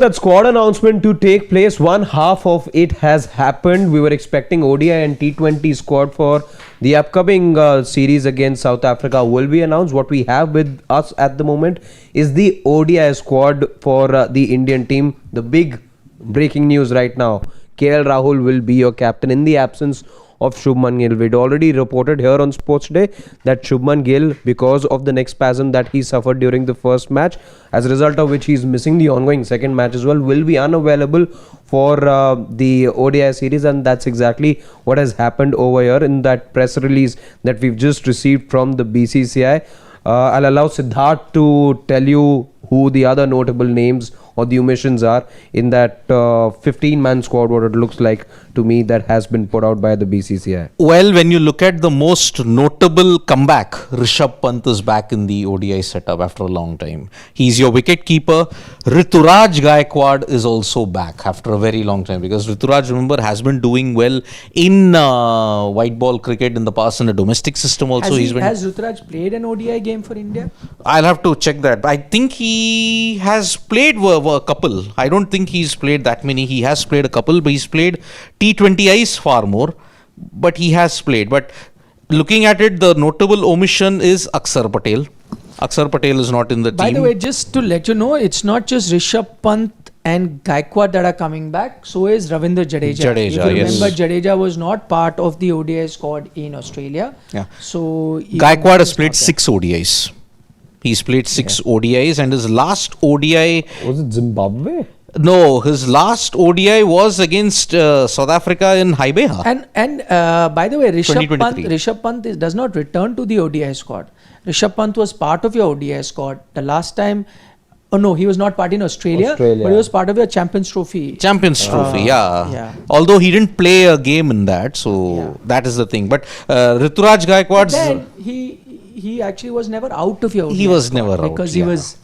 That squad announcement to take place, one half of it has happened. We were expecting ODI and T20 squad for the upcoming series against South Africa will be announced. What we have with us at the moment is the ODI squad for the Indian team. The big breaking news right now, Rahul will be your captain in the absence of Shubman Gill. We'd already reported here on Sports Day that Shubman Gill, because of the neck spasm that he suffered during the first match, as a result of which he's missing the ongoing second match as well, will be unavailable for the ODI series, and that's exactly what has happened over here in that press release that we've just received from the BCCI. I'll allow Siddharth to tell you who the other notable names or the omissions are in that 15-man squad, what it looks like to me that has been put out by the BCCI. Well, when you look at the most notable comeback, Rishabh Pant is back in the ODI setup after a long time. He's your wicketkeeper. Ruturaj Gaikwad is also back after a very long time, because Ruturaj, remember, has been doing well in white ball cricket in the past in the domestic system also. Has Ruturaj played an ODI game for India? I'll have to check that. I think he has played a couple. I don't think he's played that many. He has played a couple, but he's played T20Is far more. But he has played. But looking at it, the notable omission is Akshar Patel. Akshar Patel is not in the team. By the way, just to let you know, it's not just Rishabh Pant and Gaikwad that are coming back. So is Ravindra Jadeja. If you remember, Jadeja was not part of the ODI squad in Australia. Yeah. So Gaikwad has played 6 ODIs. He's played 6 ODIs, and his last ODI... Was it Zimbabwe? No, his last ODI was against South Africa in Haibeha. And by the way, Rishabh Pant does not return to the ODI squad. Rishabh Pant was part of your ODI squad. The last time... Oh no, he was not part in Australia, but he was part of your Champions Trophy. Champions Trophy, yeah. Although he didn't play a game in that, so that is the thing. But Ruturaj Gaikwad... Then he actually was never out of your ODI He was squad never out. Because he was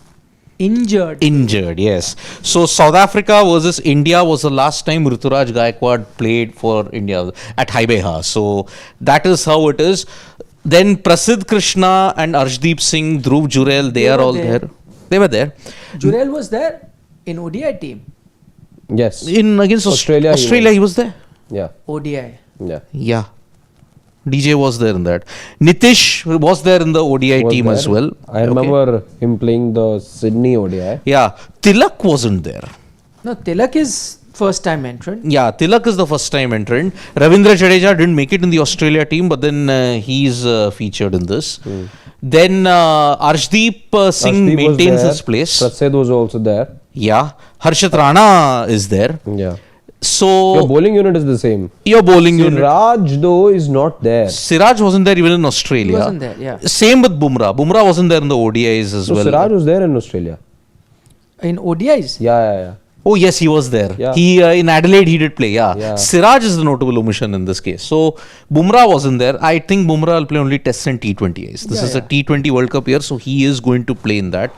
injured. Injured, yes. So South Africa versus India was the last time Ruturaj Gaikwad played for India at Haibeha. So that is how it is. Then Prasidh Krishna and Arshdeep Singh, Dhruv, Jurel, they are all there. They were there. Jurel was there in ODI team. Yes. Against Australia he was there. Yeah. ODI. Yeah. DJ was there in that. Nitish was there in the ODI team as well. I remember him playing the Sydney ODI. Yeah. Tilak wasn't there. No, Tilak is first time entrant. Yeah, Tilak is the first time entrant. Ravindra Jadeja didn't make it in the Australia team, but then he's featured in this. Then Arshdeep Singh maintains his place. Prasidh was also there. Yeah. Harshit Rana is there. Yeah. So your bowling unit is the same. Your bowling unit. Siraj though is not there. Siraj wasn't there even in Australia. He wasn't there, yeah. Same with Bumrah. Bumrah wasn't there in the ODIs as well. Siraj was there in Australia. In ODIs? Yeah. Oh yes, he was there. Yeah. He in Adelaide he did play. Yeah. Siraj is the notable omission in this case. So Bumrah wasn't there. I think Bumrah will play only Tests and T20Is. This is a T20 World Cup year, so he is going to play in that.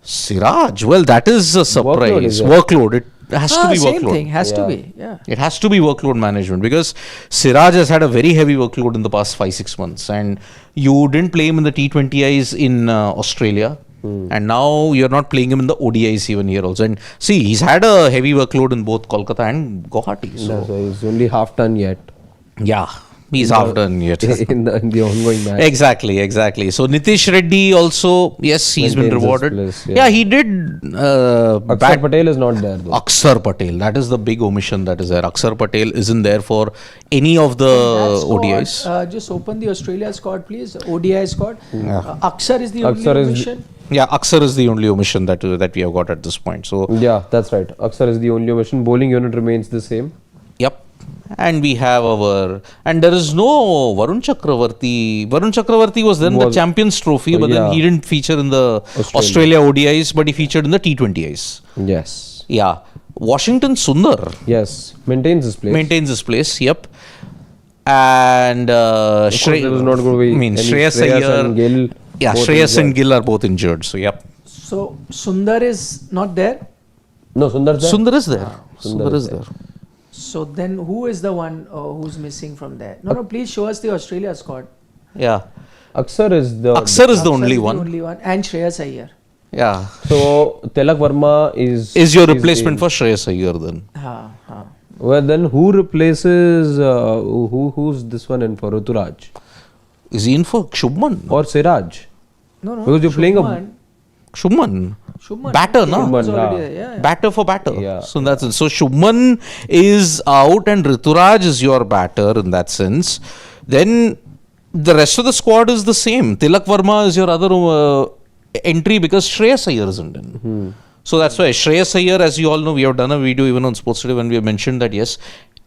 Siraj. Well, that is a surprise. Workload. It has to be workload. Same thing. Has to be. Yeah. It has to be workload management, because Siraj has had a very heavy workload in the past 5-6 months, and you didn't play him in the T20Is in Australia. And now you're not playing him in the ODIs even here also. And see, he's had a heavy workload in both Kolkata and Guwahati. So he's only half done yet. Yeah, he's half done yet. in the ongoing match. Exactly. So Nitish Reddy also, yes, he's been rewarded. Place, he did. Akshar Patel is not there though. Akshar Patel, that is the big omission that is there. Akshar Patel isn't there for any of the ODIs. Just open the Australia squad, please. ODI squad. Akshar is the only omission. Yeah, Akshar is the only omission that we have got at this point. So yeah, that's right. Akshar is the only omission. Bowling unit remains the same. Yep. And we have and there is no Varun Chakravarti. Varun Chakravarti was then the Champions Trophy, but then he didn't feature in the Australia ODIs, but he featured in the T20Is. Yes. Yeah. Washington Sundar. Yes. Maintains his place. Yep. And Shreyas Iyer and Gill. Yeah, Shreyas and Gill are both injured. So yep. So Sundar is not there? No, Sundar's there. Sundar is there. Sundar is there. So then who is the one who's missing from there? No, please show us the Australia squad. Yeah. Akshar is the only one. And Shreyas Iyer. Yeah. So Tilak Verma Is your replacement for Shreyas Iyer then? Well, then who replaces who's this one in for Ruturaj? Is he in for Shubman? Or Siraj? No. Because you're playing a Shubman. Shubman. Batter, no? Shubman's already there, yeah. Batter for batter. Yeah. So that's it. So Shubman is out and Ruturaj is your batter in that sense. Then the rest of the squad is the same. Tilak Verma is your other entry because Shreyas Iyer isn't in. So that's why Shreyas Iyer, as you all know, we have done a video even on Sports Today when we have mentioned that yes,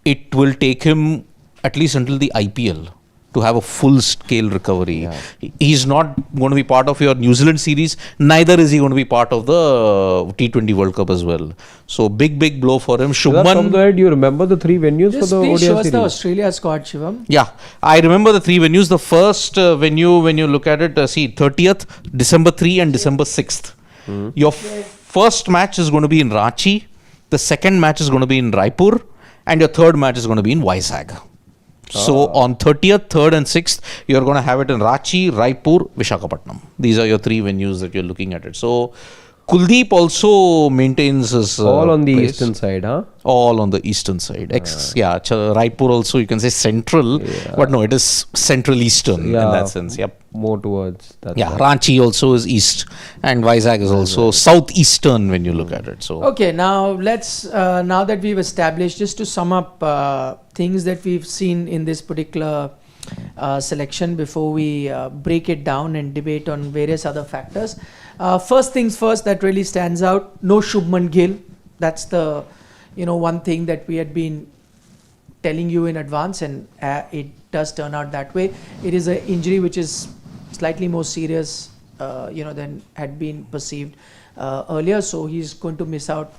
it will take him at least until the IPL to have a full scale recovery. Yeah. He's not going to be part of your New Zealand series, neither is he going to be part of the T20 World Cup as well. So big blow for him. Shubman, from there, do you remember the three venues for the ODI please show us series? the Australia squad, Shivam. Yeah, I remember the three venues. The first venue, when you look at it, see 30th, December 3 and December 6th. Your first match is going to be in Ranchi, the second match is going to be in Raipur, and your third match is going to be in Vizag. So on 30th, 3rd and 6th, you're going to have it in Ranchi, Raipur, Visakhapatnam. These are your three venues that you're looking at it. So Kuldeep also maintains his all on the place. eastern side, huh? All on the eastern side. Raipur also you can say central, but no, it is central eastern in that sense. Yep. More towards that. Ranchi also is east, and Vizag is also southeastern when you look at it. So okay, now let's now that we've established, just to sum up things that we've seen in this particular selection before we break it down and debate on various other factors. First things first, that really stands out, no Shubman Gill. That's the one thing that we had been telling you in advance, and it does turn out that way. It is an injury which is slightly more serious than had been perceived earlier, so he's going to miss out.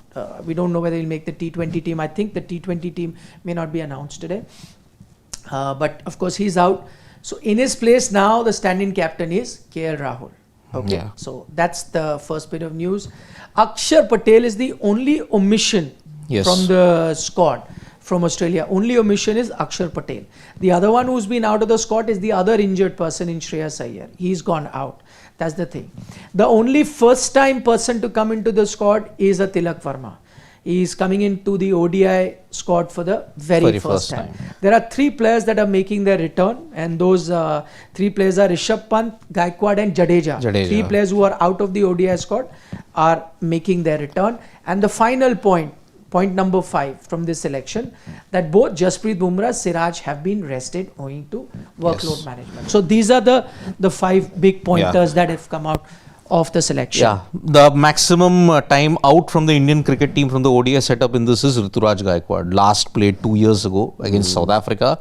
We don't know whether he'll make the T20 team. I think the T20 team may not be announced today, but of course he's out. So in his place now, the stand-in captain is KL Rahul. Okay, so that's the first bit of news. Akshar Patel is the only omission from the squad from Australia. Only omission is Akshar Patel. The other one who's been out of the squad is the other injured person in Shreyas Iyer. He's gone out. That's the thing. The only first time person to come into the squad is a Tilak Verma. He is coming into the ODI squad for the very first time. There are three players that are making their return, and those three players are Rishabh Pant, Gaikwad and Jadeja. Three players who are out of the ODI squad are making their return. And the final point number 5 from this selection, that both Jasprit Bumrah, Siraj have been rested owing to workload management. So these are the 5 big pointers that have come out of the selection. Yeah, the maximum time out from the Indian cricket team from the ODI setup in this is Ruturaj Gaikwad. Last played 2 years ago against South Africa.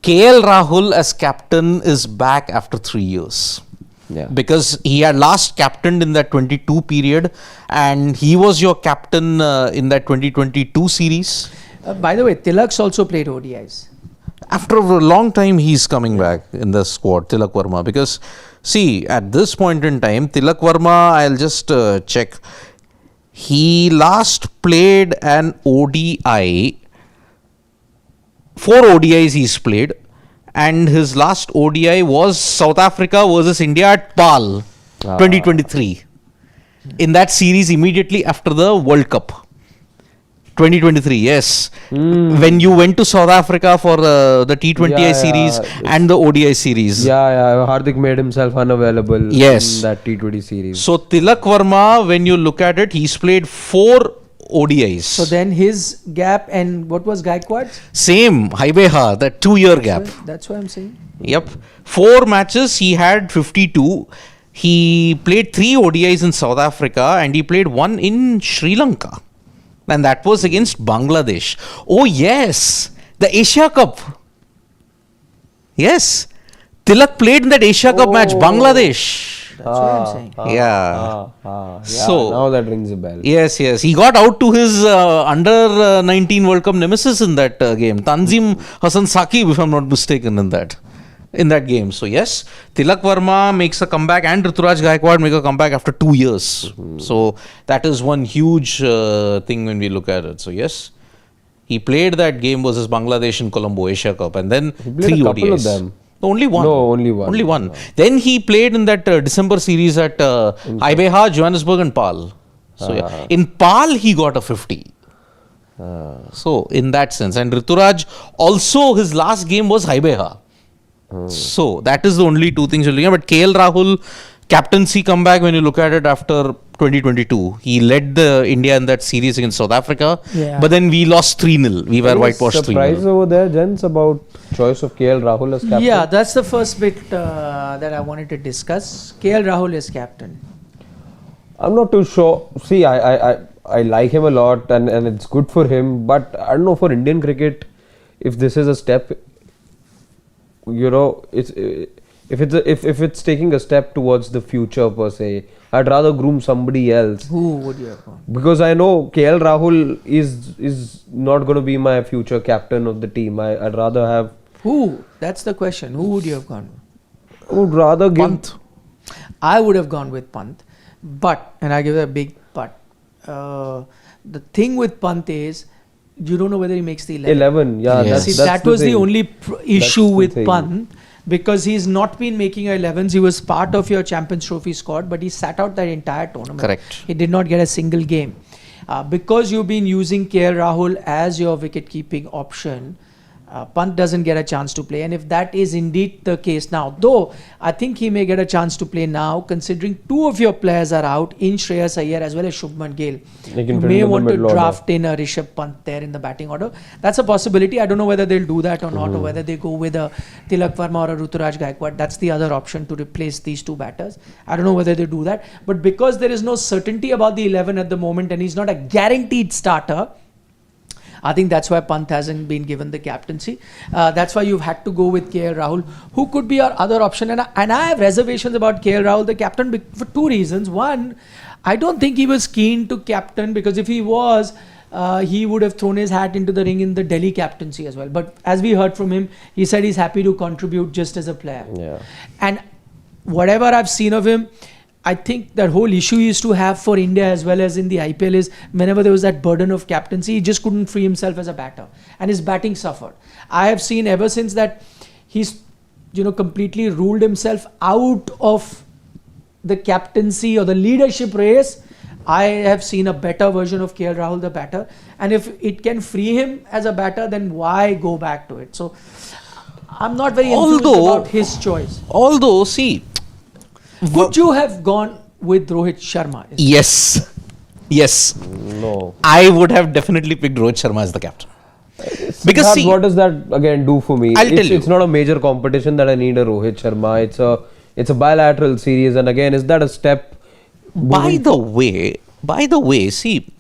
KL Rahul as captain is back after 3 years. Yeah. Because he had last captained in that 22 period, and he was your captain in that 2022 series. By the way, Tilak's also played ODIs. After a long time, he's coming back in the squad, Tilak Verma. Because, see, at this point in time, Tilak Verma, I'll just check. He last played an ODI. 4 ODIs he's played. And his last ODI was South Africa versus India at PAL 2023. In that series immediately after the World Cup. 2023, yes. When you went to South Africa for the T20I series and the ODI series. Hardik made himself unavailable in that T20 series. So Tilak Verma, when you look at it, he's played 4 ODIs. So then his gap, and what was Gaikwad's? Same, Haibeha, that 2-year gap. That's what I'm saying. Yep. 4 matches, he had 52. He played 3 ODIs in South Africa and he played 1 in Sri Lanka. And that was against Bangladesh. Oh yes, the Asia Cup. Yes, Tilak played in that Asia Cup match, Bangladesh. That's what I'm saying. So now that rings a bell. Yes. He got out to his under 19 World Cup nemesis in that game, Tanzim Hassan Saqib, if I'm not mistaken, in that game. So yes, Tilak Verma makes a comeback and Ruturaj Gaikwad make a comeback after 2 years. So that is one huge thing when we look at it. So yes, he played that game versus Bangladesh in Colombo Asia Cup, and then 3 ODIs. Of them. Only one. No, only one. Only one. Then he played in that December series at Ibeha, Johannesburg and Pal. So in Pal he got a 50. So in that sense, and Ruturaj also his last game was Ibeha. So that is the only two things you're looking at. But KL Rahul captaincy comeback, when you look at it after 2022, he led the India in that series against South Africa. Yeah. But then we lost 3-0. We were whitewashed 3-0. Surprise over there, gents, about choice of KL Rahul as captain. Yeah, that's the first bit that I wanted to discuss. KL Rahul is captain. I'm not too sure. See, I like him a lot and it's good for him. But I don't know, for Indian cricket, if this is a step, you know, if it's taking a step towards the future per se, I'd rather groom somebody else. Who would you have gone? Because I know KL Rahul is not going to be my future captain of the team. I'd rather have... Who? That's the question. Who would you have gone with? I would rather give... Pant. I would have gone with Pant. But, and I give it a big but, the thing with Pant is, you don't know whether he makes the 11. 11, yeah. Yes. See, That's that was the thing. only issue the with thing. Pant, because he's not been making 11s. He was part of your Champions Trophy squad, but he sat out that entire tournament. Correct. He did not get a single game. Because you've been using KL Rahul as your wicket-keeping option, Pant doesn't get a chance to play. And if that is indeed the case now, though I think he may get a chance to play now, considering two of your players are out, in Shreyas Iyer as well as Shubman Gill. You may want to draft in a Rishabh Pant there in the batting order. That's a possibility. I don't know whether they'll do that or not, or whether they go with a Tilak Verma or a Ruturaj Gaikwad. That's the other option to replace these two batters. I don't know whether they do that. But because there is no certainty about the 11 at the moment and he's not a guaranteed starter, I think that's why Pant hasn't been given the captaincy. That's why you've had to go with KL Rahul, who could be our other option. And I have reservations about KL Rahul, the captain, for two reasons. One, I don't think he was keen to captain, because if he was, he would have thrown his hat into the ring in the Delhi captaincy as well. But as we heard from him, he said he's happy to contribute just as a player. Yeah. And whatever I've seen of him, I think that whole issue he used to have for India as well as in the IPL is whenever there was that burden of captaincy, he just couldn't free himself as a batter, and his batting suffered. I have seen ever since that he's completely ruled himself out of the captaincy or the leadership race, I have seen a better version of KL Rahul, the batter. And if it can free him as a batter, then why go back to it? So I'm not very enthused about his choice. Although, see... Would you have gone with Rohit Sharma? Yes. Yes. No. I would have definitely picked Rohit Sharma as the captain. Because see, what does that again do for me? I'll tell you. It's not a major competition that I need a Rohit Sharma. It's a bilateral series, and again, is that a step? By the way, see,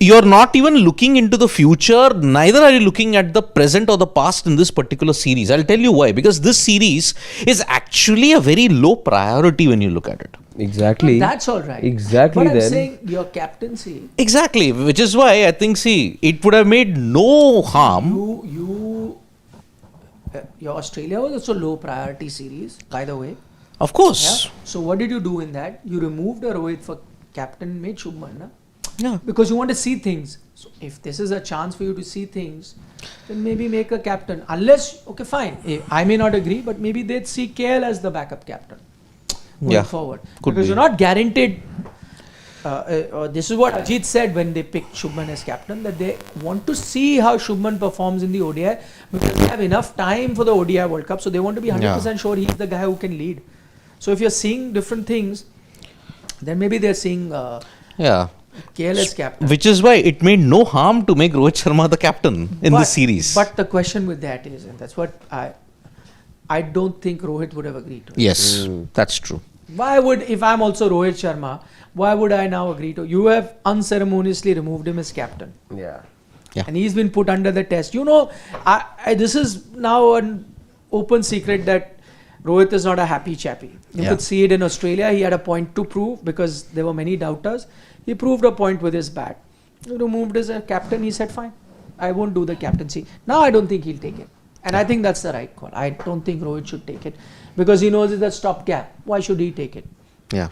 you're not even looking into the future, neither are you looking at the present or the past in this particular series. I'll tell you why. Because this series is actually a very low priority when you look at it. Exactly. No, that's all right. Exactly. But then. I'm saying your captaincy. Exactly. Which is why I think, see, it would have made no harm. Your Australia was also low priority series, by the way. Of course. Yeah? So what did you do in that? You removed a Rohit for captain, made Shubman, na? Yeah. Because you want to see things. So if this is a chance for you to see things, then maybe make a captain. Unless, okay, fine. I may not agree, but maybe they'd see KL as the backup captain going forward. Because you're not guaranteed. This is what Ajit said when they picked Shubman as captain, that they want to see how Shubman performs in the ODI, because they have enough time for the ODI World Cup. So they want to be 100% sure he's the guy who can lead. So if you're seeing different things, then maybe they're seeing KL as captain. Which is why it made no harm to make Rohit Sharma the captain in this series. But the question with that is, and that's what I don't think Rohit would have agreed to. Yes, that's true. Why would, if I'm also Rohit Sharma, why would I now agree to? You have unceremoniously removed him as captain. Yeah. And he's been put under the test. This is now an open secret that Rohit is not a happy chappy. You could see it in Australia. He had a point to prove because there were many doubters. He proved a point with his bat. He removed as a captain. He said, fine, I won't do the captaincy. Now I don't think he'll take it. And I think that's the right call. I don't think Rohit should take it because he knows it's a stopgap. Why should he take it? Yeah.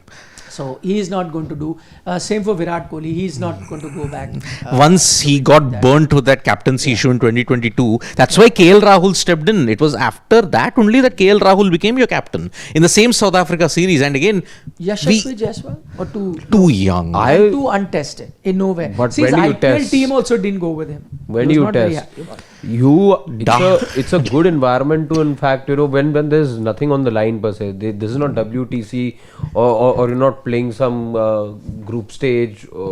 So he is not going to do. Same for Virat Kohli. He is not going to go back. Once he got burnt with that captaincy issue in 2022, that's why KL Rahul stepped in. It was after that only that KL Rahul became your captain in the same South Africa series. And again, Yashasvi Jaiswal or too young. too untested in nowhere. But See, when his do you IPL test? team also didn't go with him. When He do was you not very test? happy about it. It's a good environment to, in fact, when there's nothing on the line per se. This is not WTC or you're not playing some group stage or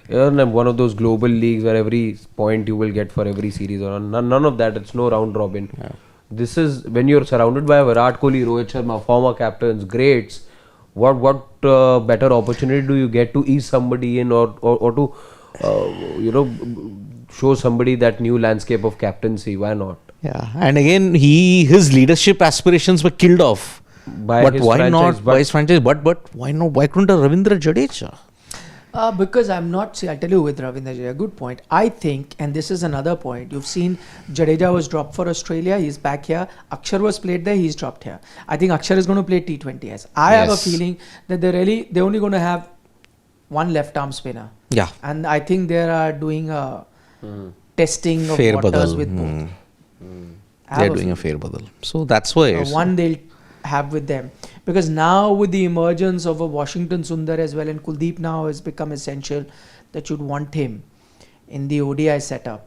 one of those global leagues where every point you will get for every series or none of that. It's no round robin. This is when you're surrounded by Virat Kohli, Rohit Sharma, former captains, greats. What better opportunity do you get to ease somebody in or to show somebody that new landscape of captaincy? Why not? Yeah, and again, his leadership aspirations were killed off. By his why franchise, not by his franchise? But why not? Why couldn't Ravindra Jadeja? Because I'm not. See, I'll tell you with Ravindra Jadeja. Good point. I think, and this is another point. You've seen Jadeja was dropped for Australia. He's back here. Akshar was played there. He's dropped here. I think Akshar is going to play T20s. I have a feeling that they're only going to have one left arm spinner. Yeah, And I think they are doing a testing of fair waters badal. with both. They're doing a fair badal. So that's why. One they'll have with them, because now with the emergence of a Washington Sundar as well, and Kuldeep now has become essential, that you'd want him in the ODI setup.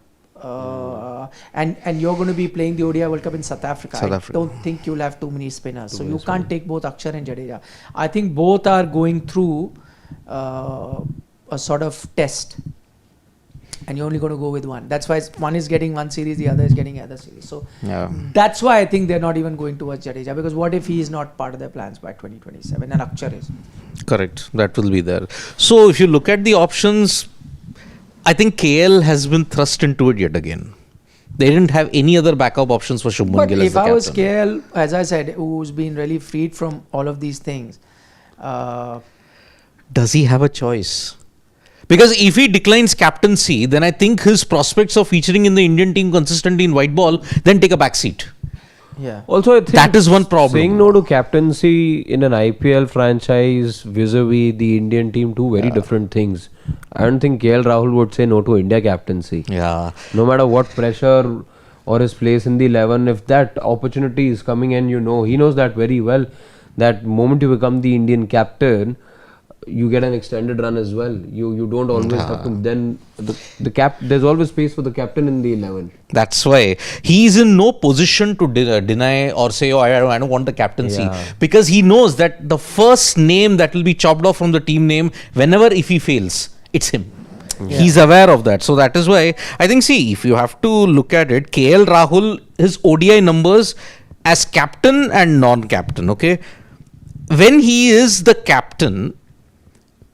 And you're going to be playing the ODI World Cup in South Africa. I don't think you'll have too many spinners, so you can't take both Akshar and Jadeja. I think both are going through a sort of test, and you're only going to go with one. That's why one is getting one series, the other is getting other series. So that's why I think they're not even going towards Jadeja, because what if he is not part of their plans by 2027 and Akshar is? Correct. That will be there. So if you look at the options, I think KL has been thrust into it yet again. They didn't have any other backup options for Shubman Gill as the captain. But if I was KL, as I said, who's been really freed from all of these things, does he have a choice? Because if he declines captaincy, then I think his prospects of featuring in the Indian team consistently in white ball then take a back seat. yeah. Also, I think That is one problem. saying no to captaincy in an IPL franchise vis-a-vis the Indian team, two very different things. I don't think KL Rahul would say no to India captaincy. Yeah. No matter what pressure or his place in the 11, if that opportunity is coming and he knows that very well, that moment you become the Indian captain, you get an extended run as well. You don't always have to. Then there's always space for the captain in the 11. That's why he's in no position to deny or say, I don't want the captaincy, because he knows that the first name that will be chopped off from the team name, if he fails, it's him. He's aware of that. So that is why I think, if you have to look at it, KL Rahul, his ODI numbers as captain and non-captain, okay? When he is the captain,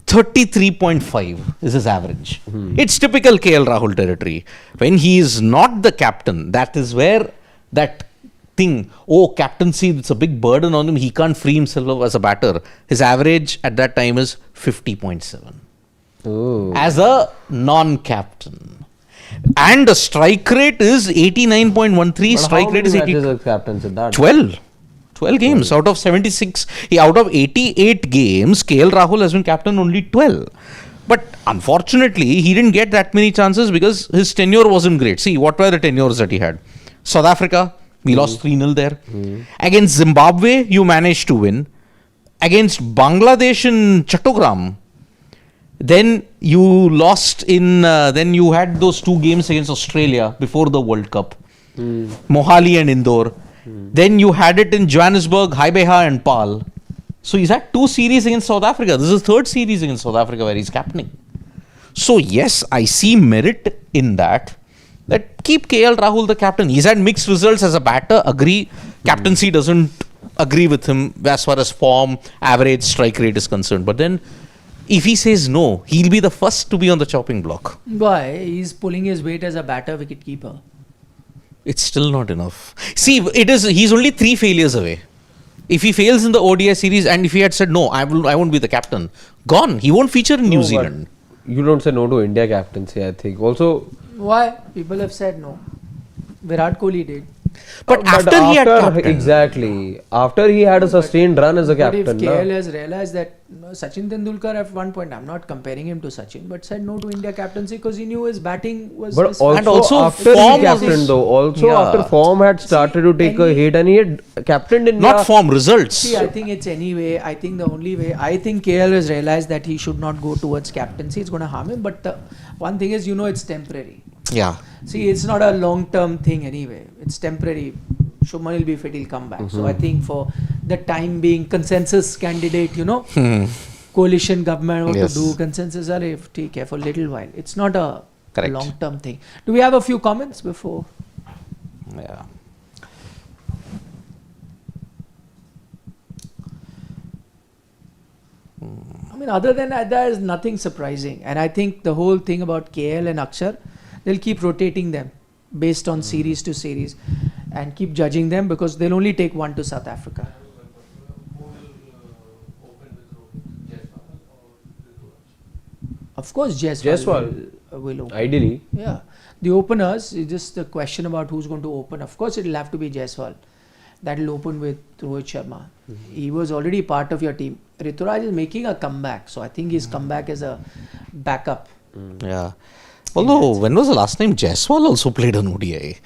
33.5 is his average. It's typical KL Rahul territory. When he is not the captain, that is where that thing, captaincy, it's a big burden on him. He can't free himself as a batter. His average at that time is 50.7. As a non-captain. And the strike rate is 89.13. Strike rate is 12 games out of 76. Out of 88 games, KL Rahul has been captain only 12. But unfortunately, he didn't get that many chances because his tenure wasn't great. See, what were the tenures that he had? South Africa, we lost 3-0 there. Against Zimbabwe, you managed to win. Against Bangladesh in Chattogram, then you lost then you had those 2 games against Australia before the World Cup. Mohali and Indore. Then you had it in Johannesburg, Haibeha and Pal. So he's had 2 series against South Africa. This is the 3rd series against South Africa where he's captaining. So yes, I see merit in that keep KL Rahul the captain. He's had mixed results as a batter, agree. Captaincy doesn't agree with him as far as form, average, strike rate is concerned. But then if he says no, he'll be the first to be on the chopping block. Why? He's pulling his weight as a batter, wicketkeeper. It's still not enough. See, he's only 3 failures away. If he fails in the ODI series and if he had said no, I won't be the captain, gone. He won't feature in New Zealand. You don't say no to India captaincy, I think. Also, why? People have said no. Virat Kohli did. But after he had captained. Exactly. After he had a sustained run as a captain. But if KL has realized that Sachin Tendulkar at one point, I'm not comparing him to Sachin, but said no to India captaincy because he knew his batting was. But also after he captained though, after form had started to take a hit and he had captained India. Not form, results. See, I think it's anyway. I think the only way. I think KL has realized that he should not go towards captaincy. It's going to harm him. But the one thing is, it's temporary. Yeah. See, it's not a long-term thing anyway. It's temporary. Shubman will be fit, he'll come back. So I think for the time being, consensus candidate, coalition government, what to do, consensus, take care for a little while. It's not a long-term thing. Do we have a few comments before? Yeah. I mean, other than that, there is nothing surprising. And I think the whole thing about KL and Akshar, they'll keep rotating them based on series to series and keep judging them because they'll only take one to South Africa. Of course, Jaiswal will open. Ideally. Yeah. The openers, it's just the question about who's going to open. Of course, it'll have to be Jaiswal. That'll open with Rohit Sharma. He was already part of your team. Ruturaj is making a comeback. So I think his comeback is a backup. Yeah. Although, when was the last time Jaiswal also played an ODI?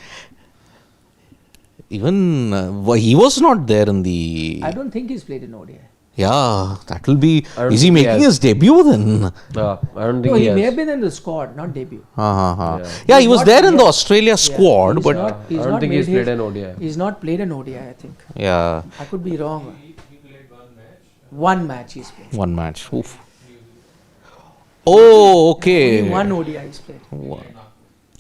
Even he was not there in the. I don't think he's played in ODI. Yeah, that will be. Is he making his debut then? I don't think he may have been in the squad, not debut. Yeah, he was there in the Australia squad, but I don't think he's played an ODI. He's not played an ODI, I think. Yeah. I could be wrong. One match he's played. One match. Oof. Oh, okay. Only one ODI he's played.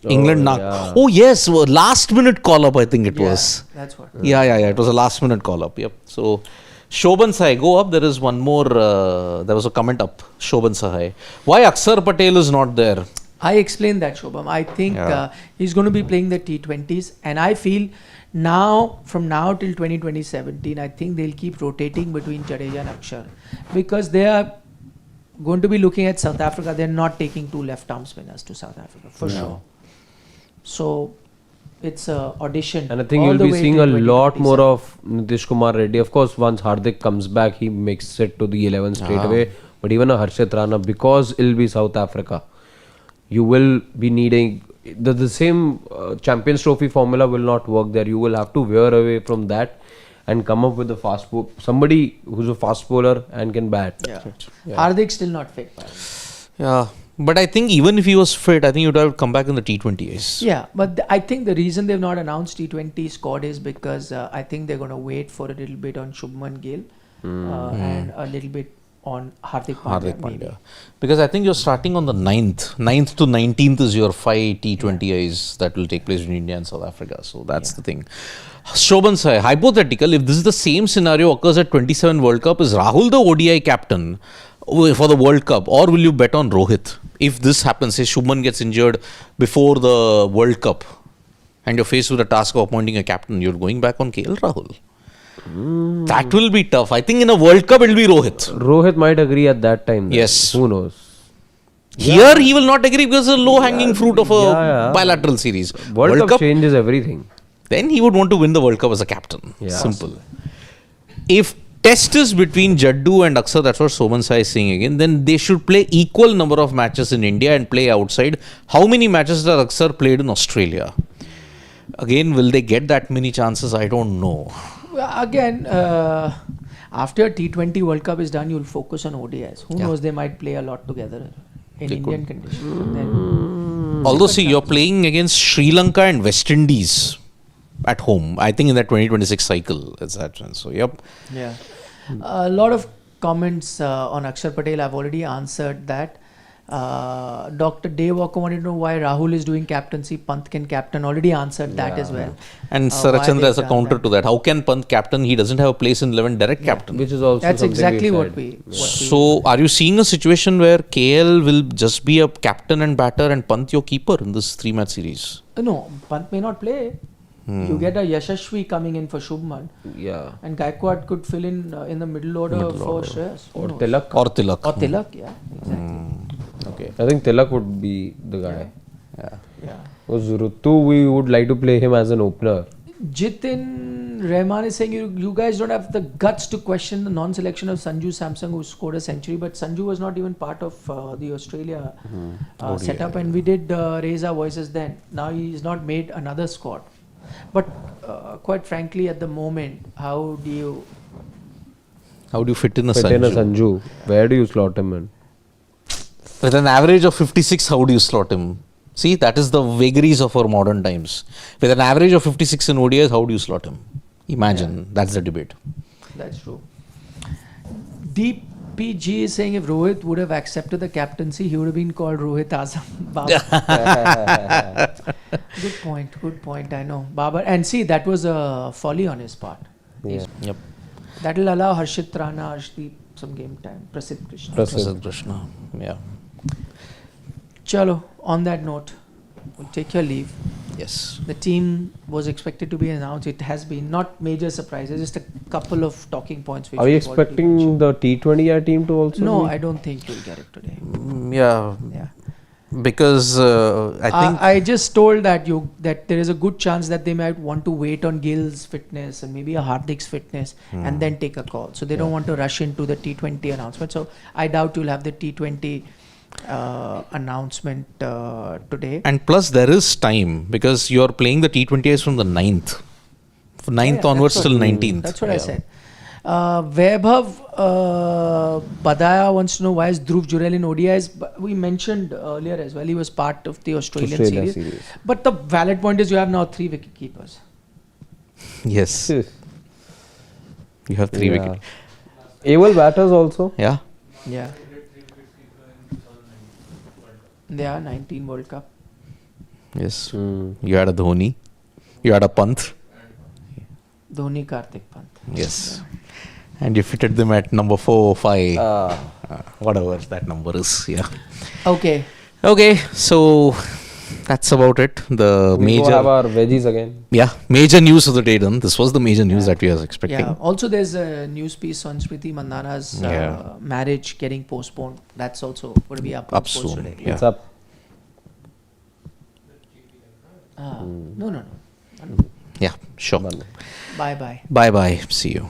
England Oh yes, last minute call up I think it was. That's what. Yeah. It was a last minute call up. Yep. So Shobhan Sahai, go up. There is one more. There was a comment up. Shobhan Sahai. Why Akshar Patel is not there? I explained that, Shobham. I think he's going to be playing the T20s, and I feel from now till 2017, I think they'll keep rotating between Jadeja and Akshar because they are going to be looking at South Africa. They're not taking two left-arm spinners to South Africa for sure. So it's a audition. And I think you'll be seeing a lot more of Nitish Kumar Reddy. Of course, once Hardik comes back, he makes it to the 11 straight away. But even a Harshit Rana, because it'll be South Africa, you will be needing the same Champions Trophy formula will not work there. You will have to veer away from that and come up with a fast somebody who's a fast bowler and can bat. Hardik's still not fit. Yeah. But I think even if he was fit, I think he would have come back in the T20s. Yeah, but I think the reason they've not announced T20 squad is because I think they're going to wait for a little bit on Shubman Gill and a little bit on Hardik Pandya. Because I think you're starting on the 9th. 9th to 19th is your 5 T20Is that will take place in India and South Africa. So that's the thing. Shobhan Sahai, hypothetical, if this is the same scenario occurs at 27 World Cup, is Rahul the ODI captain for the World Cup, or will you bet on Rohit? If this happens, say Shubman gets injured before the World Cup and you're faced with the task of appointing a captain, you're going back on KL Rahul. That will be tough. I think in a World Cup, it will be Rohit. Rohit might agree at that time. Then. Yes. Who knows? Here, he will not agree because it's a low-hanging fruit of a bilateral series. World Cup changes everything. Then he would want to win the World Cup as a captain. Simple. If test is between Jaddu and Akshar, that's what Shobhan Sahai is saying again, then they should play equal number of matches in India and play outside. How many matches does Akshar played in Australia? Again, will they get that many chances? I don't know. Well, again, after T20 World Cup is done, you'll focus on ODIs. Who knows, they might play a lot together in Indian conditions. Although, see, you're playing against Sri Lanka and West Indies at home. I think in that 2026 cycle, etc. So, yep. Yeah. A lot of comments on Akshar Patel. I've already answered that. Dr. Dave Walker wanted to know why Rahul is doing captaincy. Pant can captain. Already answered that as well. And Sarachandra has a counter to that. How can Pant captain? He doesn't have a place in 11 direct captain. Which is also that's exactly what we. So, are you seeing a situation where KL will just be a captain and batter and Pant your keeper in this 3-match series? No, Pant may not play. You get a Yashashvi coming in for Shubman. Yeah. And Gaikwad could fill in the middle order for Shreyas. Or Tilak. Or Tilak. Or Tilak, yeah. Exactly. Okay. I think Tilak would be the guy. Yeah. Because Rutu, we would like to play him as an opener. Jitin Rahman is saying you guys don't have the guts to question the non-selection of Sanju Samsung, who scored a century, but Sanju was not even part of the Australia setup, and we did raise our voices then. Now he's not made another squad. But quite frankly, at the moment, how do you fit in a Fit in a Sanju? Sanju. Where do you slot him in? With an average of 56, how do you slot him? See, that is the vagaries of our modern times. With an average of 56 in ODIs, how do you slot him? Imagine, that's the debate. That's true. DPG is saying if Rohit would have accepted the captaincy, he would have been called Rohit Azam. Good point, I know. Babar, and see, that was a folly on his part. Yeah. Yep. That will allow Harshit Rana, Arshdeep some game time. Prasidh Krishna. Prasidh Krishna. Yeah. Chalo, on that note, we'll take your leave. Yes. The team was expected to be announced. It has been. Not major surprises, just a couple of talking points. Which Are we we've already expecting mentioned. the T20I team to also? No, be? I don't think you'll get it today. Yeah. Yeah. Because I think I just told that there is a good chance that they might want to wait on Gill's fitness and maybe a Hardik's fitness and then take a call. So they don't want to rush into the T20 announcement. So I doubt you'll have the T20 announcement today. and plus there is time because you are playing the T20Is from the 9th. From 9th onwards that's till what- 19th. That's what I said. Vaibhav Badaya wants to know why is Dhruv Jurel in ODIs. We mentioned earlier as well, he was part of the Australian series. But the valid point is you have now 3 wicket keepers. Yes. You have 3 wicket. Able batters also. Yeah. Yeah. They are 19 World Cup. Yes. You had a Dhoni. You had a Pant. Dhoni, Karthik, Pant. Yes. And you fitted them at number 4 or 5. Whatever that number is. Yeah. Okay. Okay. So that's about it. The We major. have our veggies again. Yeah. Major news of the day done. This was the major news that we were expecting. Yeah. Also, there's a news piece on Smriti Mandhana's marriage getting postponed. That's also going to be up soon. today. Yeah. It's up. No. Yeah. Sure. Bye. Bye bye. See you.